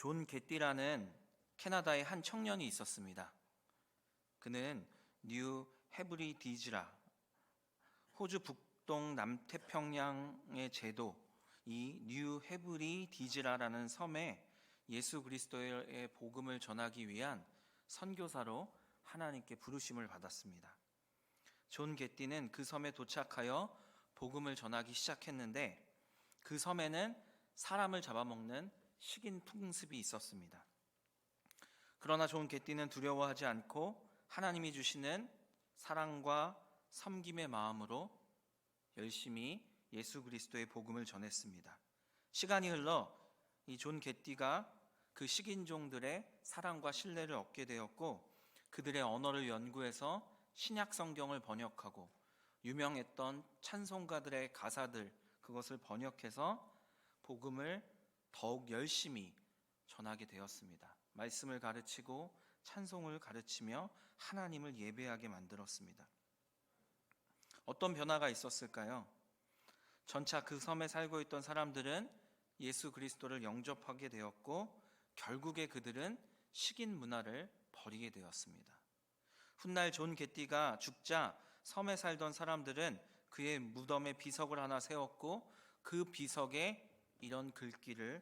존 게띠라는 캐나다의 한 청년이 있었습니다. 그는 뉴 헤브리디즈라, 호주 북동 남태평양의 제도 이 뉴 헤브리디즈라라는 섬에 예수 그리스도의 복음을 전하기 위한 선교사로 하나님께 부르심을 받았습니다. 존 게띠는 그 섬에 도착하여 복음을 전하기 시작했는데 그 섬에는 사람을 잡아먹는 식인 풍습이 있었습니다. 그러나 존 게띠는 두려워하지 않고 하나님이 주시는 사랑과 섬김의 마음으로 열심히 예수 그리스도의 복음을 전했습니다. 시간이 흘러 이 존 게띠가 그 식인종들의 사랑과 신뢰를 얻게 되었고 그들의 언어를 연구해서 신약 성경을 번역하고 유명했던 찬송가들의 가사들 그것을 번역해서 복음을 더욱 열심히 전하게 되었습니다. 말씀을 가르치고 찬송을 가르치며 하나님을 예배하게 만들었습니다. 어떤 변화가 있었을까요? 전차 그 섬에 살고 있던 사람들은 예수 그리스도를 영접하게 되었고 결국에 그들은 식인 문화를 버리게 되었습니다. 훗날 존 게띠가 죽자 섬에 살던 사람들은 그의 무덤에 비석을 하나 세웠고 그 비석에 이런 글귀를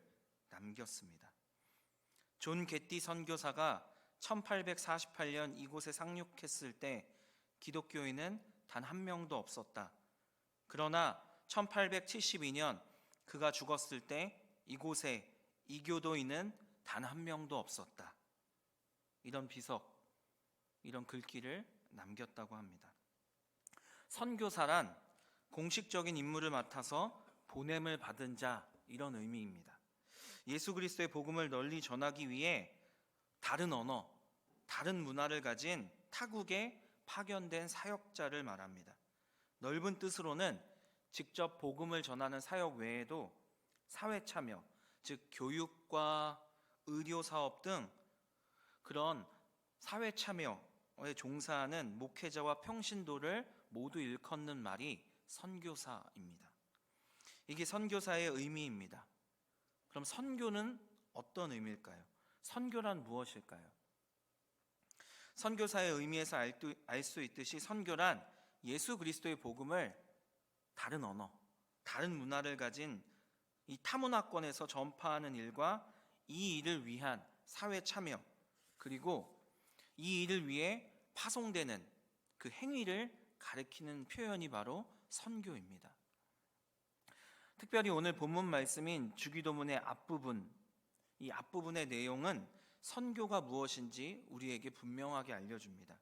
남겼습니다. 존 게띠 선교사가 1848년 이곳에 상륙했을 때 기독교인은 단 한 명도 없었다. 그러나 1872년 그가 죽었을 때 이곳에 이교도인은 단 한 명도 없었다. 이런 비석, 이런 글귀를 남겼다고 합니다. 선교사란 공식적인 임무를 맡아서 보냄을 받은 자, 이런 의미입니다. 예수 그리스도의 복음을 널리 전하기 위해 다른 언어, 다른 문화를 가진 타국에 파견된 사역자를 말합니다. 넓은 뜻으로는 직접 복음을 전하는 사역 외에도 사회 참여, 즉 교육과 의료 사업 등 그런 사회 참여에 종사하는 목회자와 평신도를 모두 일컫는 말이 선교사입니다. 이게 선교사의 의미입니다. 그럼 선교는 어떤 의미일까요? 선교란 무엇일까요? 선교사의 의미에서 알 수 있듯이 선교란 예수 그리스도의 복음을 다른 언어, 다른 문화를 가진 이 타문화권에서 전파하는 일과 이 일을 위한 사회 참여, 그리고 이 일을 위해 파송되는 그 행위를 가리키는 표현이 바로 선교입니다. 특별히 오늘 본문 말씀인 주기도문의 앞부분, 이 앞부분의 내용은 선교가 무엇인지 우리에게 분명하게 알려줍니다.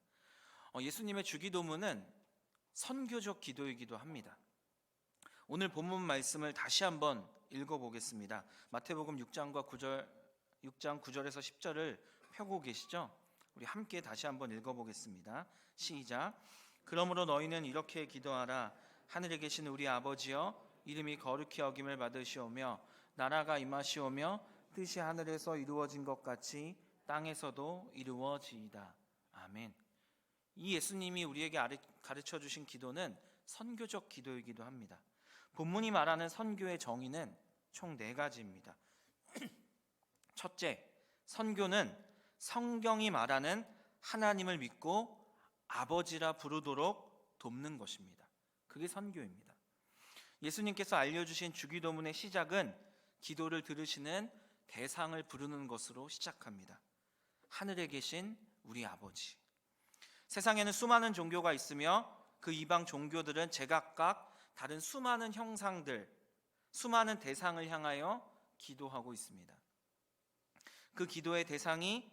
예수님의 주기도문은 선교적 기도이기도 합니다. 오늘 본문 말씀을 다시 한번 읽어보겠습니다. 마태복음 6장 9절에서 10절을 펴고 계시죠? 우리 함께 다시 한번 읽어보겠습니다. 시작. 그러므로 너희는 이렇게 기도하라. 하늘에 계신 우리 아버지여, 이름이 거룩히 여김을 받으시오며 나라가 임하시오며 뜻이 하늘에서 이루어진 것 같이 땅에서도 이루어지이다. 아멘. 이 예수님이 우리에게 가르쳐 주신 기도는 선교적 기도이기도 합니다. 본문이 말하는 선교의 정의는 총 4가지입니다. 첫째, 선교는 성경이 말하는 하나님을 믿고 아버지라 부르도록 돕는 것입니다. 그게 선교입니다. 예수님께서 알려주신 주기도문의 시작은 기도를 들으시는 대상을 부르는 것으로 시작합니다. 하늘에 계신 우리 아버지. 세상에는 수많은 종교가 있으며 그 이방 종교들은 제각각 다른 수많은 형상들, 수많은 대상을 향하여 기도하고 있습니다. 그 기도의 대상이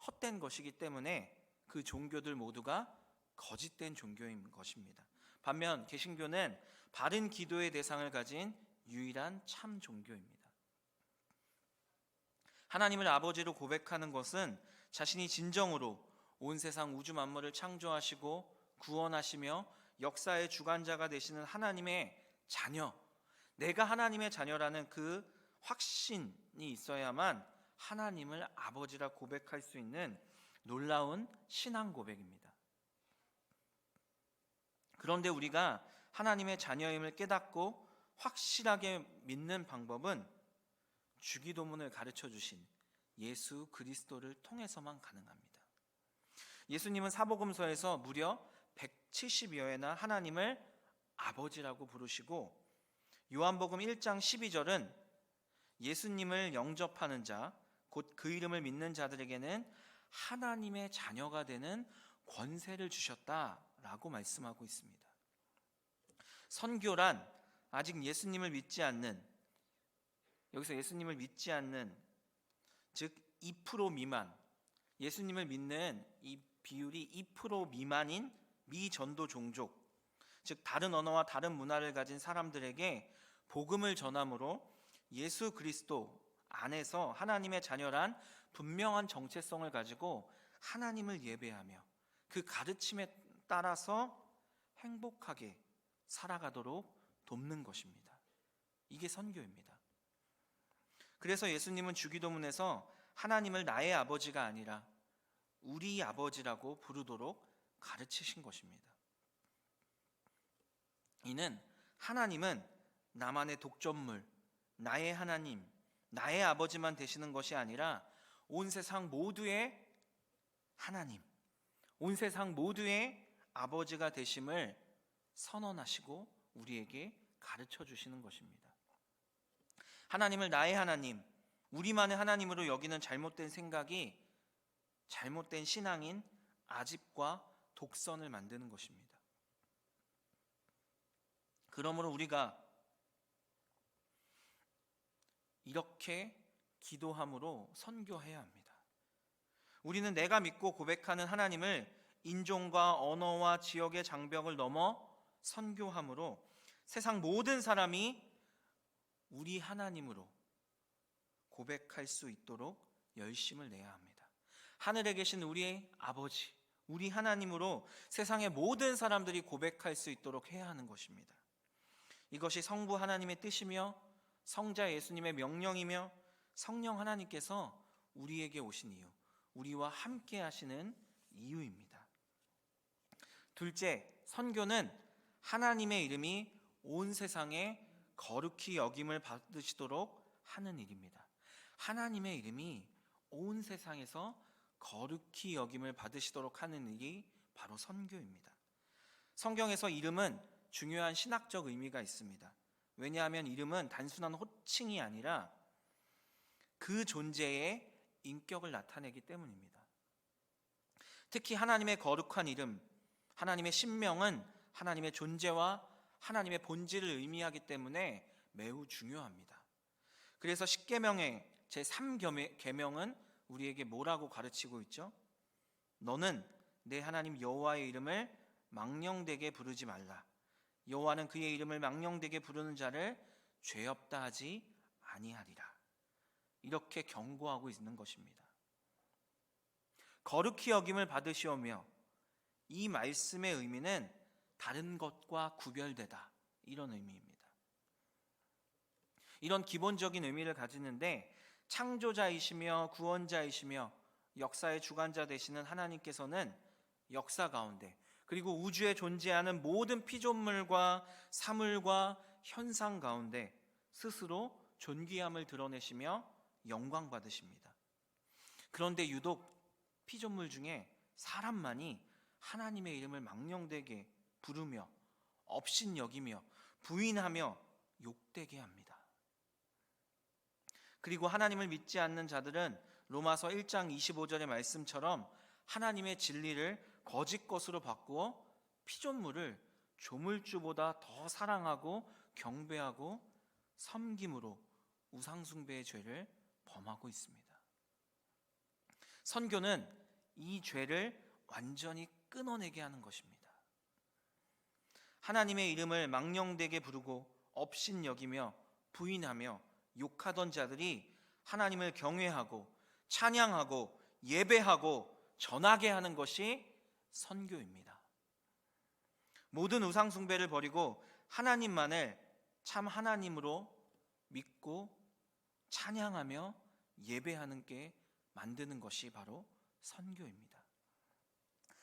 헛된 것이기 때문에 그 종교들 모두가 거짓된 종교인 것입니다. 반면 개신교는 바른 기도의 대상을 가진 유일한 참 종교입니다. 하나님을 아버지로 고백하는 것은 자신이 진정으로 온 세상 우주 만물을 창조하시고 구원하시며 역사의 주관자가 되시는 하나님의 자녀, 내가 하나님의 자녀라는 그 확신이 있어야만 하나님을 아버지라 고백할 수 있는 놀라운 신앙 고백입니다. 그런데 우리가 하나님의 자녀임을 깨닫고 확실하게 믿는 방법은 주기도문을 가르쳐 주신 예수 그리스도를 통해서만 가능합니다. 예수님은 사복음서에서 무려 170여 회나 하나님을 아버지라고 부르시고, 요한복음 1장 12절은 예수님을 영접하는 자, 곧 그 이름을 믿는 자들에게는 하나님의 자녀가 되는 권세를 주셨다라고 말씀하고 있습니다. 선교란 아직 예수님을 믿지 않는, 여기서 예수님을 믿지 않는, 즉 2% 미만, 예수님을 믿는 이 비율이 2% 미만인 미전도 종족, 즉 다른 언어와 다른 문화를 가진 사람들에게 복음을 전함으로 예수 그리스도 안에서 하나님의 자녀란 분명한 정체성을 가지고 하나님을 예배하며 그 가르침에 따라서 행복하게 살아가도록 돕는 것입니다. 이게 선교입니다. 그래서 예수님은 주기도문에서 하나님을 나의 아버지가 아니라 우리 아버지라고 부르도록 가르치신 것입니다. 이는 하나님은 나만의 독점물, 나의 하나님, 나의 아버지만 되시는 것이 아니라 온 세상 모두의 하나님, 온 세상 모두의 아버지가 되심을 선언하시고 우리에게 가르쳐 주시는 것입니다. 하나님을 나의 하나님, 우리만의 하나님으로 여기는 잘못된 생각이 잘못된 신앙인 아집과 독선을 만드는 것입니다. 그러므로 우리가 이렇게 기도함으로 선교해야 합니다. 우리는 내가 믿고 고백하는 하나님을 인종과 언어와 지역의 장벽을 넘어 선교함으로 세상 모든 사람이 우리 하나님으로 고백할 수 있도록 열심을 내야 합니다. 하늘에 계신 우리의 아버지, 우리 하나님으로 세상의 모든 사람들이 고백할 수 있도록 해야 하는 것입니다. 이것이 성부 하나님의 뜻이며 성자 예수님의 명령이며 성령 하나님께서 우리에게 오신 이유, 우리와 함께 하시는 이유입니다. 둘째, 선교는 하나님의 이름이 온 세상에 거룩히 여김을 받으시도록 하는 일입니다. 하나님의 이름이 온 세상에서 거룩히 여김을 받으시도록 하는 일이 바로 선교입니다. 성경에서 이름은 중요한 신학적 의미가 있습니다. 왜냐하면 이름은 단순한 호칭이 아니라 그 존재의 인격을 나타내기 때문입니다. 특히 하나님의 거룩한 이름, 하나님의 신명은 하나님의 존재와 하나님의 본질을 의미하기 때문에 매우 중요합니다. 그래서 십계명의 제3계명은 우리에게 뭐라고 가르치고 있죠? 너는 내 하나님 여호와의 이름을 망령되게 부르지 말라. 여호와는 그의 이름을 망령되게 부르는 자를 죄 없다 하지 아니하리라. 이렇게 경고하고 있는 것입니다. 거룩히 여김을 받으시오며, 이 말씀의 의미는 다른 것과 구별되다, 이런 의미입니다. 이런 기본적인 의미를 가지는데 창조자이시며 구원자이시며 역사의 주관자 되시는 하나님께서는 역사 가운데, 그리고 우주에 존재하는 모든 피조물과 사물과 현상 가운데 스스로 존귀함을 드러내시며 영광 받으십니다. 그런데 유독 피조물 중에 사람만이 하나님의 이름을 망령되게 부르며 업신여기며 부인하며 욕되게 합니다. 그리고 하나님을 믿지 않는 자들은 로마서 1장 25절의 말씀처럼 하나님의 진리를 거짓 것으로 바꾸어 피조물을 조물주보다 더 사랑하고 경배하고 섬김으로 우상숭배의 죄를 범하고 있습니다. 선교는 이 죄를 완전히 끊어내게 하는 것입니다. 하나님의 이름을 망령되게 부르고 업신여기며 부인하며 욕하던 자들이 하나님을 경외하고 찬양하고 예배하고 전하게 하는 것이 선교입니다. 모든 우상 숭배를 버리고 하나님만을 참 하나님으로 믿고 찬양하며 예배하는 게 만드는 것이 바로 선교입니다.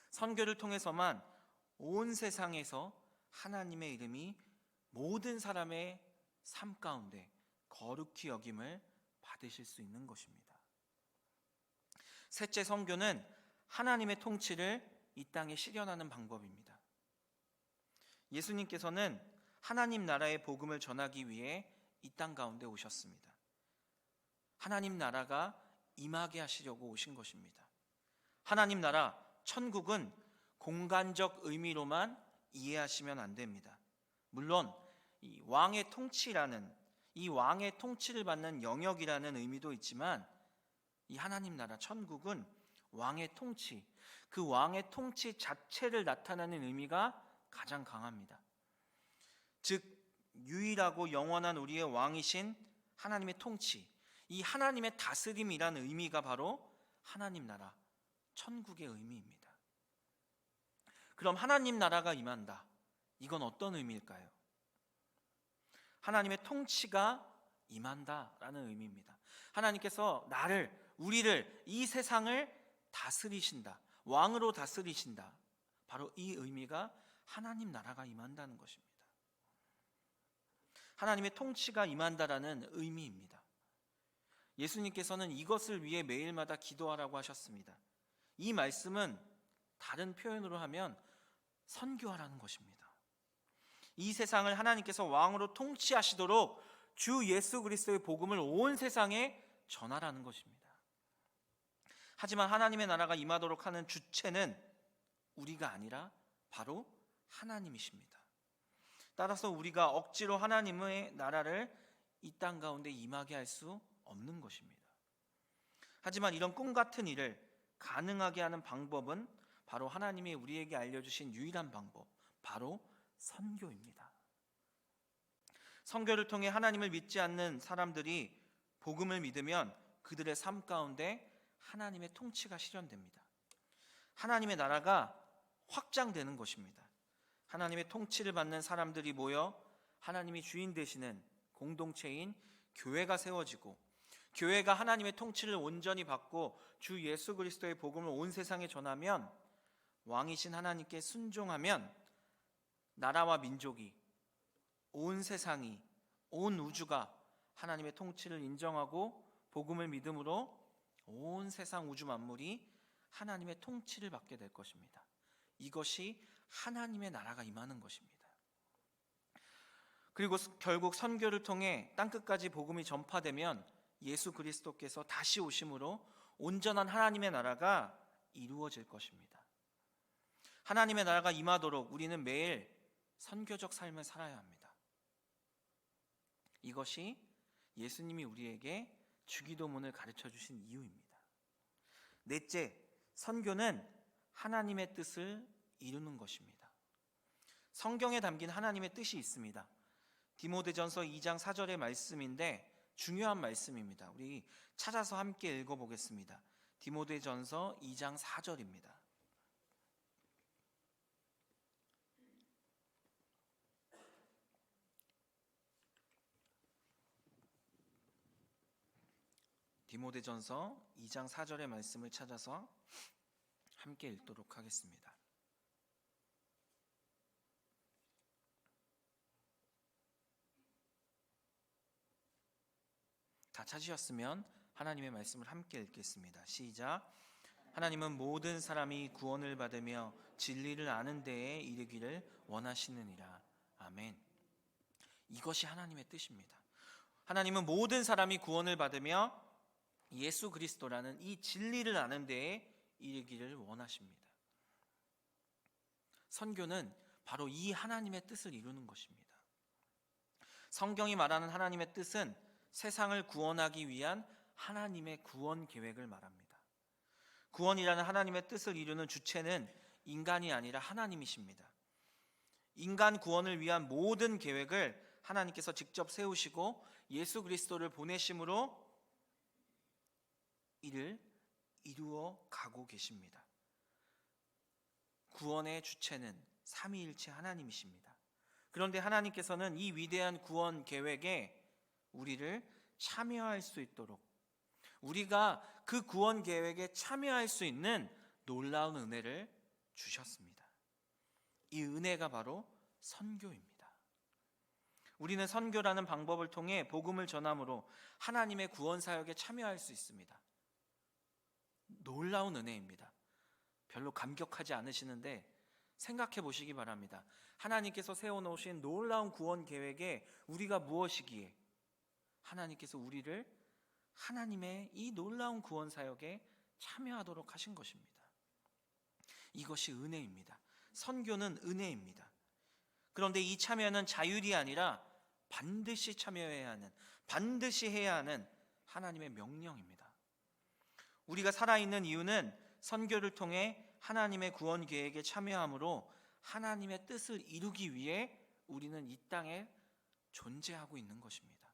선교를 통해서만 온 세상에서 하나님의 이름이 모든 사람의 삶 가운데 거룩히 여김을 받으실 수 있는 것입니다. 셋째, 선교는 하나님의 통치를 이 땅에 실현하는 방법입니다. 예수님께서는 하나님 나라의 복음을 전하기 위해 이 땅 가운데 오셨습니다. 하나님 나라가 임하게 하시려고 오신 것입니다. 하나님 나라, 천국은 공간적 의미로만 이해하시면 안 됩니다. 물론 이 왕의 통치를 받는 영역이라는 의미도 있지만, 이 하나님 나라 천국은 왕의 통치, 그 왕의 통치 자체를 나타내는 의미가 가장 강합니다. 즉, 유일하고 영원한 우리의 왕이신 하나님의 통치, 이 하나님의 다스림이라는 의미가 바로 하나님 나라 천국의 의미입니다. 그럼 하나님 나라가 임한다, 이건 어떤 의미일까요? 하나님의 통치가 임한다라는 의미입니다. 하나님께서 우리를, 이 세상을 다스리신다, 왕으로 다스리신다, 바로 이 의미가 하나님 나라가 임한다는 것입니다. 하나님의 통치가 임한다라는 의미입니다. 예수님께서는 이것을 위해 매일마다 기도하라고 하셨습니다. 이 말씀은 다른 표현으로 하면 선교하라는 것입니다. 이 세상을 하나님께서 왕으로 통치하시도록 주 예수 그리스도의 복음을 온 세상에 전하라는 것입니다. 하지만 하나님의 나라가 임하도록 하는 주체는 우리가 아니라 바로 하나님이십니다. 따라서 우리가 억지로 하나님의 나라를 이 땅 가운데 임하게 할 수 없는 것입니다. 하지만 이런 꿈 같은 일을 가능하게 하는 방법은 바로 하나님이 우리에게 알려주신 유일한 방법, 바로 선교입니다. 선교를 통해 하나님을 믿지 않는 사람들이 복음을 믿으면 그들의 삶 가운데 하나님의 통치가 실현됩니다. 하나님의 나라가 확장되는 것입니다. 하나님의 통치를 받는 사람들이 모여 하나님이 주인 되시는 공동체인 교회가 세워지고, 교회가 하나님의 통치를 온전히 받고 주 예수 그리스도의 복음을 온 세상에 전하면, 왕이신 하나님께 순종하면 나라와 민족이, 온 세상이, 온 우주가 하나님의 통치를 인정하고 복음을 믿음으로 온 세상 우주 만물이 하나님의 통치를 받게 될 것입니다. 이것이 하나님의 나라가 임하는 것입니다. 그리고 결국 선교를 통해 땅끝까지 복음이 전파되면 예수 그리스도께서 다시 오심으로 온전한 하나님의 나라가 이루어질 것입니다. 하나님의 나라가 임하도록 우리는 매일 선교적 삶을 살아야 합니다. 이것이 예수님이 우리에게 주기도문을 가르쳐 주신 이유입니다. 넷째, 선교는 하나님의 뜻을 이루는 것입니다. 성경에 담긴 하나님의 뜻이 있습니다. 디모데전서 2장 4절의 말씀인데 중요한 말씀입니다. 우리 찾아서 함께 읽어보겠습니다. 디모데전서 2장 4절입니다. 디모데전서 2장 4절의 말씀을 찾아서 함께 읽도록 하겠습니다. 다 찾으셨으면 하나님의 말씀을 함께 읽겠습니다. 시작. 하나님은 모든 사람이 구원을 받으며 진리를 아는 데에 이르기를 원하시느니라. 아멘. 이것이 하나님의 뜻입니다. 하나님은 모든 사람이 구원을 받으며 예수 그리스도라는 이 진리를 아는 데에 이르기를 원하십니다. 선교는 바로 이 하나님의 뜻을 이루는 것입니다. 성경이 말하는 하나님의 뜻은 세상을 구원하기 위한 하나님의 구원 계획을 말합니다. 구원이라는 하나님의 뜻을 이루는 주체는 인간이 아니라 하나님이십니다. 인간 구원을 위한 모든 계획을 하나님께서 직접 세우시고 예수 그리스도를 보내심으로 이를 이루어 가고 계십니다. 구원의 주체는 삼위일체 하나님이십니다. 그런데 하나님께서는 이 위대한 구원 계획에 우리를 참여할 수 있도록, 우리가 그 구원 계획에 참여할 수 있는 놀라운 은혜를 주셨습니다. 이 은혜가 바로 선교입니다. 우리는 선교라는 방법을 통해 복음을 전함으로 하나님의 구원 사역에 참여할 수 있습니다. 놀라운 은혜입니다. 별로 감격하지 않으시는데 생각해 보시기 바랍니다. 하나님께서 세워놓으신 놀라운 구원 계획에 우리가 무엇이기에 하나님께서 우리를 하나님의 이 놀라운 구원 사역에 참여하도록 하신 것입니다. 이것이 은혜입니다. 선교는 은혜입니다. 그런데 이 참여는 자율이 아니라 반드시 참여해야 하는, 반드시 해야 하는 하나님의 명령입니다. 우리가 살아있는 이유는 선교를 통해 하나님의 구원 계획에 참여함으로 하나님의 뜻을 이루기 위해 우리는 이 땅에 존재하고 있는 것입니다.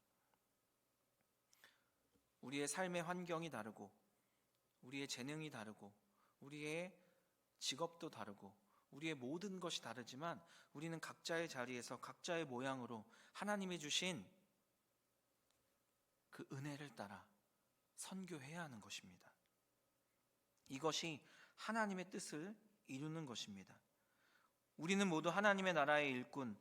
우리의 삶의 환경이 다르고, 우리의 재능이 다르고, 우리의 직업도 다르고, 우리의 모든 것이 다르지만 우리는 각자의 자리에서 각자의 모양으로 하나님이 주신 그 은혜를 따라 선교해야 하는 것입니다. 이것이 하나님의 뜻을 이루는 것입니다. 우리는 모두 하나님의 나라의 일꾼,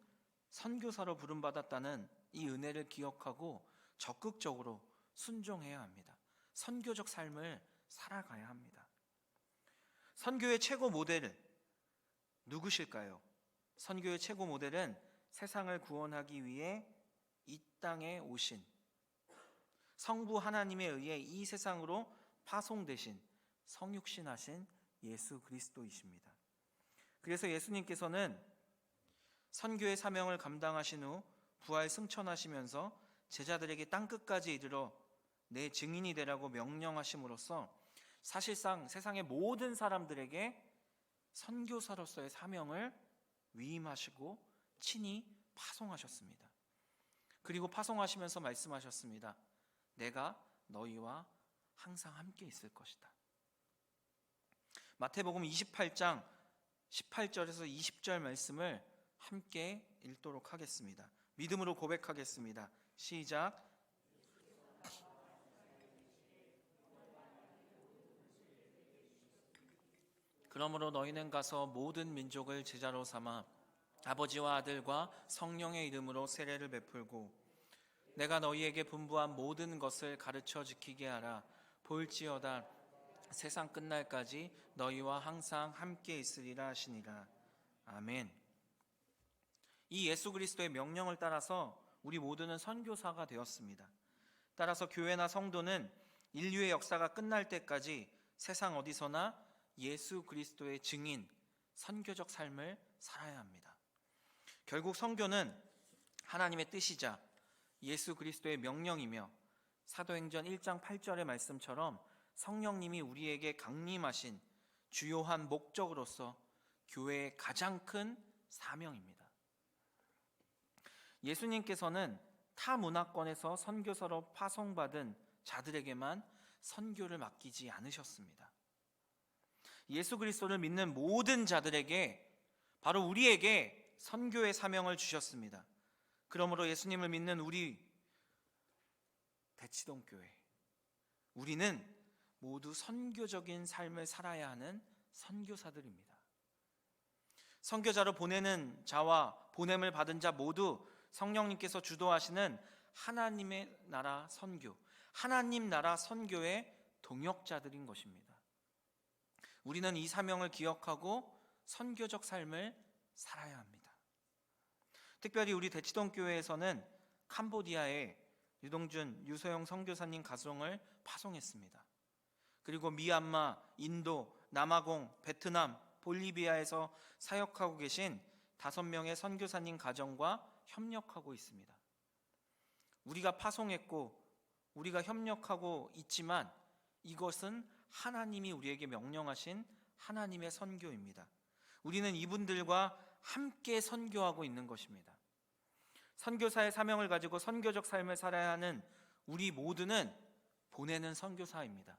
선교사로 부름받았다는 이 은혜를 기억하고 적극적으로 순종해야 합니다. 선교적 삶을 살아가야 합니다. 선교의 최고 모델 누구실까요? 선교의 최고 모델은 세상을 구원하기 위해 이 땅에 오신 성부 하나님에 의해 이 세상으로 파송되신 성육신하신 예수 그리스도이십니다. 그래서 예수님께서는 선교의 사명을 감당하신 후 부활 승천하시면서 제자들에게 땅끝까지 이르러 내 증인이 되라고 명령하심으로써 사실상 세상의 모든 사람들에게 선교사로서의 사명을 위임하시고 친히 파송하셨습니다. 그리고 파송하시면서 말씀하셨습니다. 내가 너희와 항상 함께 있을 것이다. 마태복음 28장 18절에서 20절 말씀을 함께 읽도록 하겠습니다. 믿음으로 고백하겠습니다. 시작. 그러므로 너희는 가서 모든 민족을 제자로 삼아 아버지와 아들과 성령의 이름으로 세례를 베풀고 내가 너희에게 분부한 모든 것을 가르쳐 지키게 하라. 볼지어다 세상 끝날까지 너희와 항상 함께 있으리라 하시니라. 아멘. 이 예수 그리스도의 명령을 따라서 우리 모두는 선교사가 되었습니다. 따라서 교회나 성도는 인류의 역사가 끝날 때까지 세상 어디서나 예수 그리스도의 증인, 선교적 삶을 살아야 합니다. 결국 선교는 하나님의 뜻이자 예수 그리스도의 명령이며 사도행전 1장 8절의 말씀처럼 성령님이 우리에게 강림하신 주요한 목적으로서 교회의 가장 큰 사명입니다. 예수님께서는 타 문화권에서 선교사로 파송받은 자들에게만 선교를 맡기지 않으셨습니다. 예수 그리스도를 믿는 모든 자들에게, 바로 우리에게 선교의 사명을 주셨습니다. 그러므로 예수님을 믿는 우리 대치동 교회, 우리는 모두 선교적인 삶을 살아야 하는 선교사들입니다. 선교자로 보내는 자와 보냄을 받은 자 모두 성령님께서 주도하시는 하나님의 나라 선교, 하나님 나라 선교의 동역자들인 것입니다. 우리는 이 사명을 기억하고 선교적 삶을 살아야 합니다. 특별히 우리 대치동 교회에서는 캄보디아에 유동준, 유소영 선교사님 가정을 파송했습니다. 그리고 미얀마, 인도, 남아공, 베트남, 볼리비아에서 사역하고 계신 5명의 선교사님 가정과 협력하고 있습니다. 우리가 파송했고 우리가 협력하고 있지만 이것은 하나님이 우리에게 명령하신 하나님의 선교입니다. 우리는 이분들과 함께 선교하고 있는 것입니다. 선교사의 사명을 가지고 선교적 삶을 살아야 하는 우리 모두는 보내는 선교사입니다.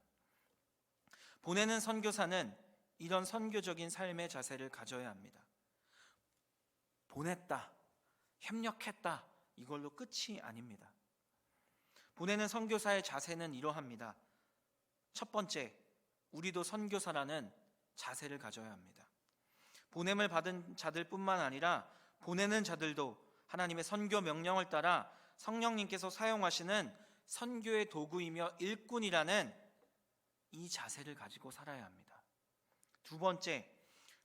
보내는 선교사는 이런 선교적인 삶의 자세를 가져야 합니다. 보냈다, 협력했다, 이걸로 끝이 아닙니다. 보내는 선교사의 자세는 이러합니다. 첫 번째, 우리도 선교사라는 자세를 가져야 합니다. 보냄을 받은 자들뿐만 아니라 보내는 자들도 하나님의 선교 명령을 따라 성령님께서 사용하시는 선교의 도구이며 일꾼이라는 이 자세를 가지고 살아야 합니다. 두 번째,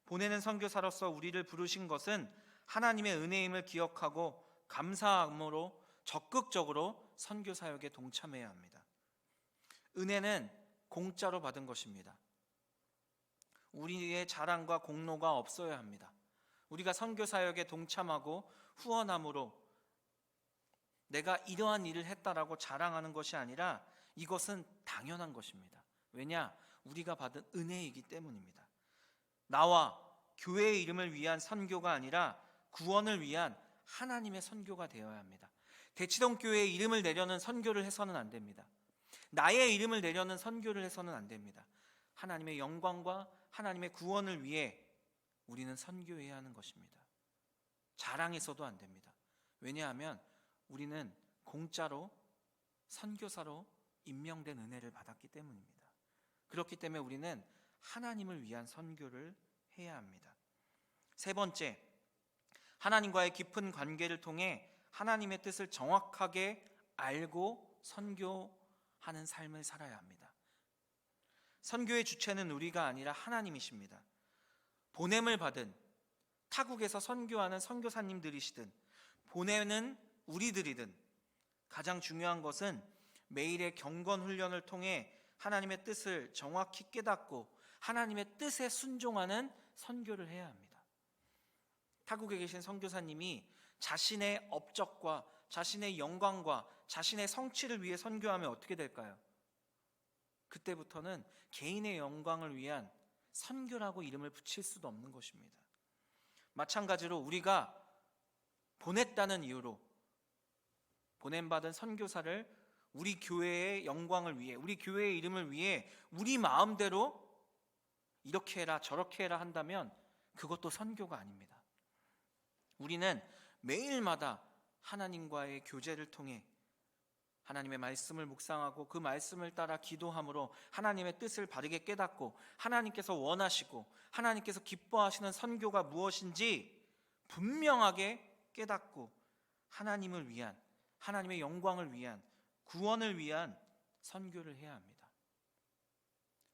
보내는 선교사로서 우리를 부르신 것은 하나님의 은혜임을 기억하고 감사함으로 적극적으로 선교 사역에 동참해야 합니다. 은혜는 공짜로 받은 것입니다. 우리의 자랑과 공로가 없어야 합니다. 우리가 선교 사역에 동참하고 후원함으로 내가 이러한 일을 했다라고 자랑하는 것이 아니라 이것은 당연한 것입니다. 왜냐? 우리가 받은 은혜이기 때문입니다. 나와 교회의 이름을 위한 선교가 아니라 구원을 위한 하나님의 선교가 되어야 합니다. 대치동 교회의 이름을 내려는 선교를 해서는 안 됩니다. 나의 이름을 내려는 선교를 해서는 안 됩니다. 하나님의 영광과 하나님의 구원을 위해 우리는 선교해야 하는 것입니다. 자랑해서도 안 됩니다. 왜냐하면 우리는 공짜로 선교사로 임명된 은혜를 받았기 때문입니다. 그렇기 때문에 우리는 하나님을 위한 선교를 해야 합니다. 세 번째, 하나님과의 깊은 관계를 통해 하나님의 뜻을 정확하게 알고 선교하는 삶을 살아야 합니다. 선교의 주체는 우리가 아니라 하나님이십니다. 보냄을 받은 타국에서 선교하는 선교사님들이시든 보내는 우리들이든 가장 중요한 것은 매일의 경건 훈련을 통해 하나님의 뜻을 정확히 깨닫고 하나님의 뜻에 순종하는 선교를 해야 합니다. 타국에 계신 선교사님이 자신의 업적과 자신의 영광과 자신의 성취를 위해 선교하면 어떻게 될까요? 그때부터는 개인의 영광을 위한 선교라고 이름을 붙일 수도 없는 것입니다. 마찬가지로 우리가 보냈다는 이유로 보냄받은 선교사를 우리 교회의 영광을 위해, 우리 교회의 이름을 위해 우리 마음대로 이렇게 해라 저렇게 해라 한다면 그것도 선교가 아닙니다. 우리는 매일마다 하나님과의 교제를 통해 하나님의 말씀을 묵상하고 그 말씀을 따라 기도함으로 하나님의 뜻을 바르게 깨닫고 하나님께서 원하시고 하나님께서 기뻐하시는 선교가 무엇인지 분명하게 깨닫고 하나님을 위한, 하나님의 영광을 위한, 구원을 위한 선교를 해야 합니다.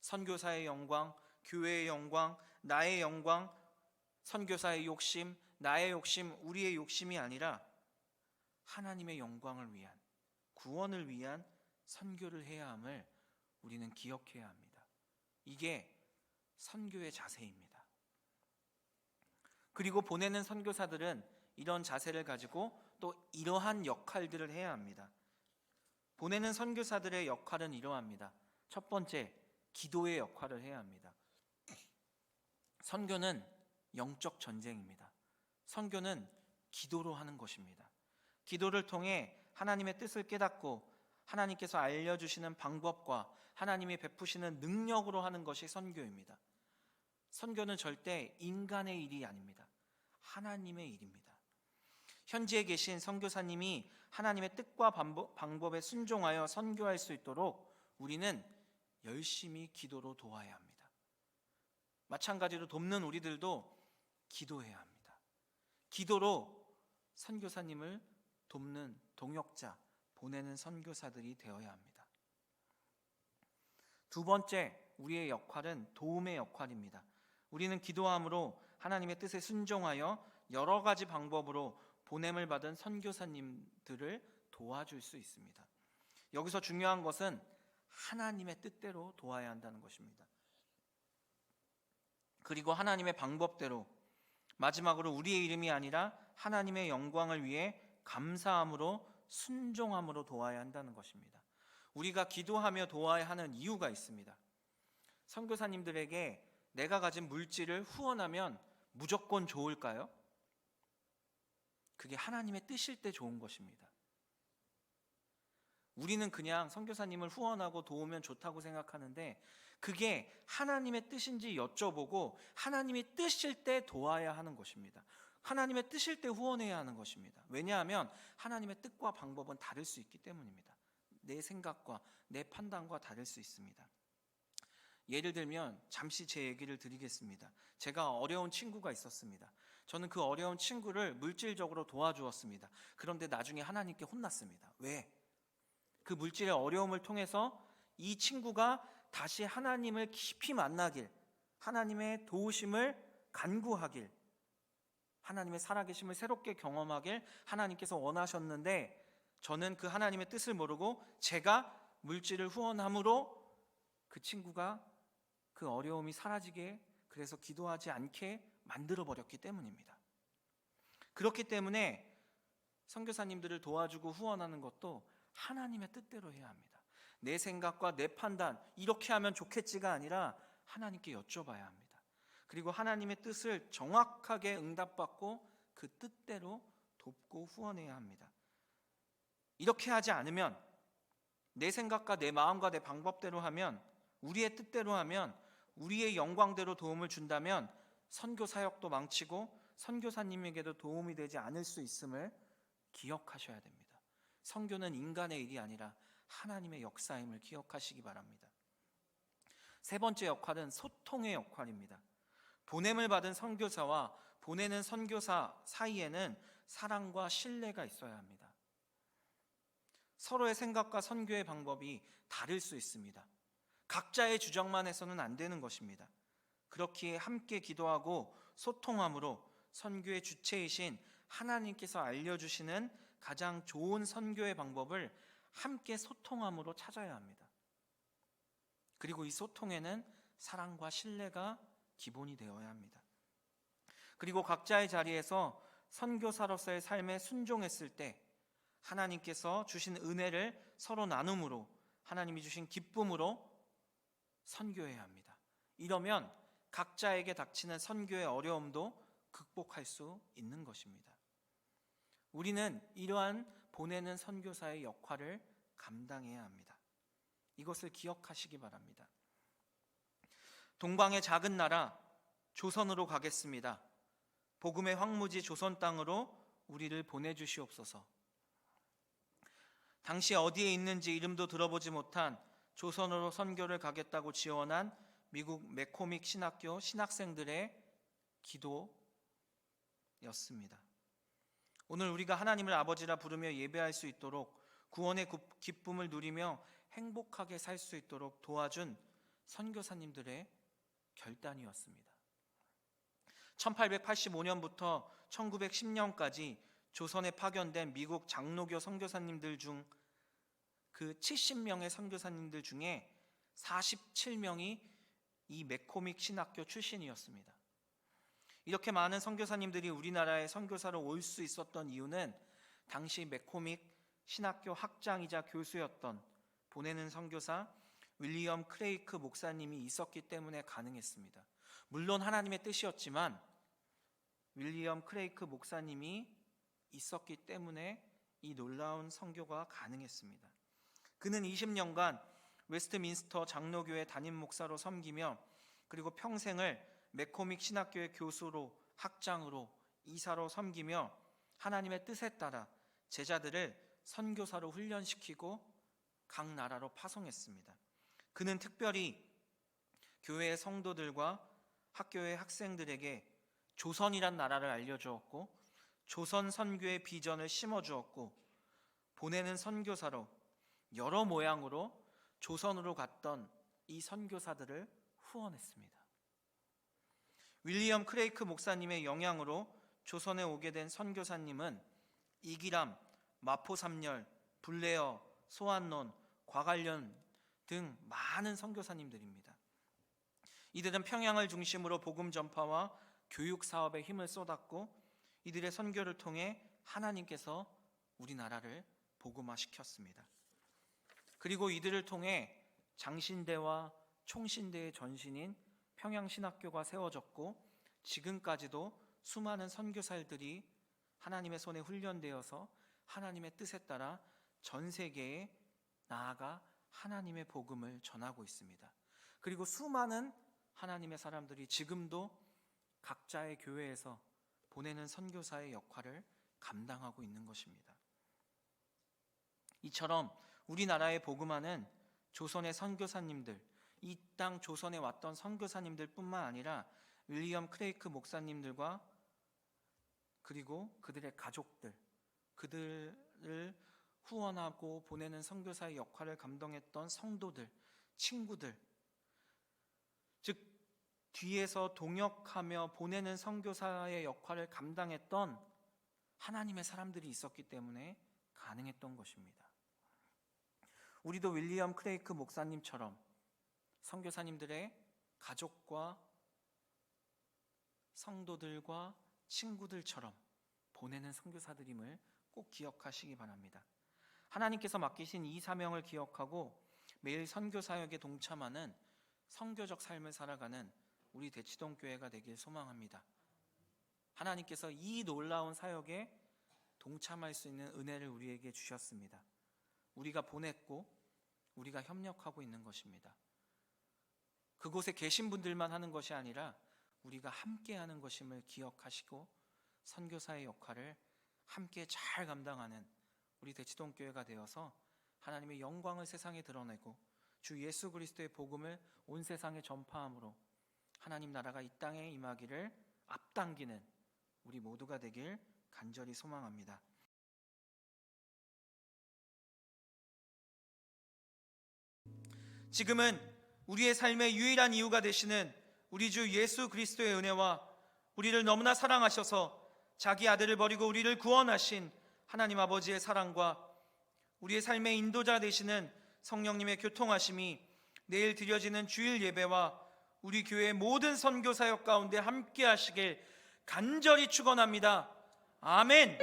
선교사의 영광, 교회의 영광, 나의 영광, 선교사의 욕심, 나의 욕심, 우리의 욕심이 아니라 하나님의 영광을 위한, 구원을 위한 선교를 해야 함을 우리는 기억해야 합니다. 이게 선교의 자세입니다. 그리고 보내는 선교사들은 이런 자세를 가지고 또 이러한 역할들을 해야 합니다. 보내는 선교사들의 역할은 이러합니다. 첫 번째, 기도의 역할을 해야 합니다. 선교는 영적 전쟁입니다. 선교는 기도로 하는 것입니다. 기도를 통해 하나님의 뜻을 깨닫고 하나님께서 알려주시는 방법과 하나님이 베푸시는 능력으로 하는 것이 선교입니다. 선교는 절대 인간의 일이 아닙니다. 하나님의 일입니다. 현지에 계신 선교사님이 하나님의 뜻과 방법에 순종하여 선교할 수 있도록 우리는 열심히 기도로 도와야 합니다. 마찬가지로 돕는 우리들도 기도해야 합니다. 기도로 선교사님을 돕는 동역자, 보내는 선교사들이 되어야 합니다. 두 번째, 우리의 역할은 도움의 역할입니다. 우리는 기도함으로 하나님의 뜻에 순종하여 여러 가지 방법으로 보냄을 받은 선교사님들을 도와줄 수 있습니다. 여기서 중요한 것은 하나님의 뜻대로 도와야 한다는 것입니다. 그리고 하나님의 방법대로, 마지막으로 우리의 이름이 아니라 하나님의 영광을 위해 감사함으로 순종함으로 도와야 한다는 것입니다. 우리가 기도하며 도와야 하는 이유가 있습니다. 선교사님들에게 내가 가진 물질을 후원하면 무조건 좋을까요? 그게 하나님의 뜻일 때 좋은 것입니다. 우리는 그냥 선교사님을 후원하고 도우면 좋다고 생각하는데 그게 하나님의 뜻인지 여쭤보고 하나님의 뜻일 때 도와야 하는 것입니다. 하나님의 뜻일 때 후원해야 하는 것입니다. 왜냐하면 하나님의 뜻과 방법은 다를 수 있기 때문입니다. 내 생각과 내 판단과 다를 수 있습니다. 예를 들면 잠시 제 얘기를 드리겠습니다. 제가 어려운 친구가 있었습니다. 저는 그 어려운 친구를 물질적으로 도와주었습니다. 그런데 나중에 하나님께 혼났습니다. 왜? 그 물질의 어려움을 통해서 이 친구가 다시 하나님을 깊이 만나길, 하나님의 도우심을 간구하길, 하나님의 살아계심을 새롭게 경험하길 하나님께서 원하셨는데, 저는 그 하나님의 뜻을 모르고 제가 물질을 후원함으로 그 친구가 그 어려움이 사라지게, 그래서 기도하지 않게 만들어 버렸기 때문입니다. 그렇기 때문에 선교사님들을 도와주고 후원하는 것도 하나님의 뜻대로 해야 합니다. 내 생각과 내 판단, 이렇게 하면 좋겠지가 아니라 하나님께 여쭤봐야 합니다. 그리고 하나님의 뜻을 정확하게 응답받고 그 뜻대로 돕고 후원해야 합니다. 이렇게 하지 않으면, 내 생각과 내 마음과 내 방법대로 하면, 우리의 뜻대로 하면, 우리의 영광대로 도움을 준다면 선교 사역도 망치고 선교사님에게도 도움이 되지 않을 수 있음을 기억하셔야 됩니다. 선교는 인간의 일이 아니라 하나님의 역사임을 기억하시기 바랍니다. 세 번째 역할은 소통의 역할입니다. 보냄을 받은 선교사와 보내는 선교사 사이에는 사랑과 신뢰가 있어야 합니다. 서로의 생각과 선교의 방법이 다를 수 있습니다. 각자의 주장만 해서는 안 되는 것입니다. 그렇기에 함께 기도하고 소통함으로 선교의 주체이신 하나님께서 알려주시는 가장 좋은 선교의 방법을 함께 소통함으로 찾아야 합니다. 그리고 이 소통에는 사랑과 신뢰가 기본이 되어야 합니다. 그리고 각자의 자리에서 선교사로서의 삶에 순종했을 때 하나님께서 주신 은혜를 서로 나눔으로, 하나님이 주신 기쁨으로 선교해야 합니다. 이러면 각자에게 닥치는 선교의 어려움도 극복할 수 있는 것입니다. 우리는 이러한 보내는 선교사의 역할을 감당해야 합니다. 이것을 기억하시기 바랍니다. 동방의 작은 나라 조선으로 가겠습니다. 복음의 황무지 조선 땅으로 우리를 보내주시옵소서. 당시 어디에 있는지 이름도 들어보지 못한 조선으로 선교를 가겠다고 지원한 미국 맥코믹 신학교 신학생들의 기도였습니다. 오늘 우리가 하나님을 아버지라 부르며 예배할 수 있도록, 구원의 기쁨을 누리며 행복하게 살 수 있도록 도와준 선교사님들의 결단이었습니다. 1885년부터 1910년까지 조선에 파견된 미국 장로교 선교사님들 중 그 70명의 선교사님들 중에 47명이 이 맥코믹 신학교 출신이었습니다. 이렇게 많은 선교사님들이 우리나라에 선교사로 올 수 있었던 이유는 당시 맥코믹 신학교 학장이자 교수였던 보내는 선교사 윌리엄 크레이크 목사님이 있었기 때문에 가능했습니다. 물론 하나님의 뜻이었지만 윌리엄 크레이크 목사님이 있었기 때문에 이 놀라운 선교가 가능했습니다. 그는 20년간 웨스트민스터 장로교회 담임 목사로 섬기며, 그리고 평생을 맥코믹 신학교의 교수로, 학장으로, 이사로 섬기며 하나님의 뜻에 따라 제자들을 선교사로 훈련시키고 각 나라로 파송했습니다. 그는 특별히 교회의 성도들과 학교의 학생들에게 조선이란 나라를 알려주었고, 조선 선교의 비전을 심어주었고, 보내는 선교사로 여러 모양으로 조선으로 갔던 이 선교사들을 후원했습니다. 윌리엄 크레이크 목사님의 영향으로 조선에 오게 된 선교사님은 이기람, 마포삼열, 불레어, 소안론, 과관련 등 많은 선교사님들입니다. 이들은 평양을 중심으로 복음 전파와 교육 사업에 힘을 쏟았고, 이들의 선교를 통해 하나님께서 우리나라를 복음화시켰습니다. 그리고 이들을 통해 장신대와 총신대의 전신인 평양신학교가 세워졌고, 지금까지도 수많은 선교사들이 하나님의 손에 훈련되어서 하나님의 뜻에 따라 전 세계에 나아가 하나님의 복음을 전하고 있습니다. 그리고 수많은 하나님의 사람들이 지금도 각자의 교회에서 보내는 선교사의 역할을 감당하고 있는 것입니다. 이처럼 우리나라의 복음화는 조선의 선교사님들, 이 땅 조선에 왔던 선교사님들 뿐만 아니라 윌리엄 크레이크 목사님들과 그리고 그들의 가족들, 그들을 후원하고 보내는 선교사의 역할을 감당했던 성도들, 친구들, 즉 뒤에서 동역하며 보내는 선교사의 역할을 감당했던 하나님의 사람들이 있었기 때문에 가능했던 것입니다. 우리도 윌리엄 크레이크 목사님처럼 선교사님들의 가족과 성도들과 친구들처럼 보내는 선교사들임을 꼭 기억하시기 바랍니다. 하나님께서 맡기신 이 사명을 기억하고 매일 선교 사역에 동참하는 선교적 삶을 살아가는 우리 대치동 교회가 되길 소망합니다. 하나님께서 이 놀라운 사역에 동참할 수 있는 은혜를 우리에게 주셨습니다. 우리가 보냈고 우리가 협력하고 있는 것입니다. 그곳에 계신 분들만 하는 것이 아니라 우리가 함께 하는 것임을 기억하시고 선교사의 역할을 함께 잘 감당하는 우리 대치동 교회가 되어서 하나님의 영광을 세상에 드러내고 주 예수 그리스도의 복음을 온 세상에 전파함으로 하나님 나라가 이 땅에 임하기를 앞당기는 우리 모두가 되길 간절히 소망합니다. 지금은 우리의 삶의 유일한 이유가 되시는 우리 주 예수 그리스도의 은혜와 우리를 너무나 사랑하셔서 자기 아들을 버리고 우리를 구원하신 하나님 아버지의 사랑과 우리의 삶의 인도자 되시는 성령님의 교통하심이 내일 드려지는 주일 예배와 우리 교회의 모든 선교 사역 가운데 함께 하시길 간절히 축원합니다. 아멘.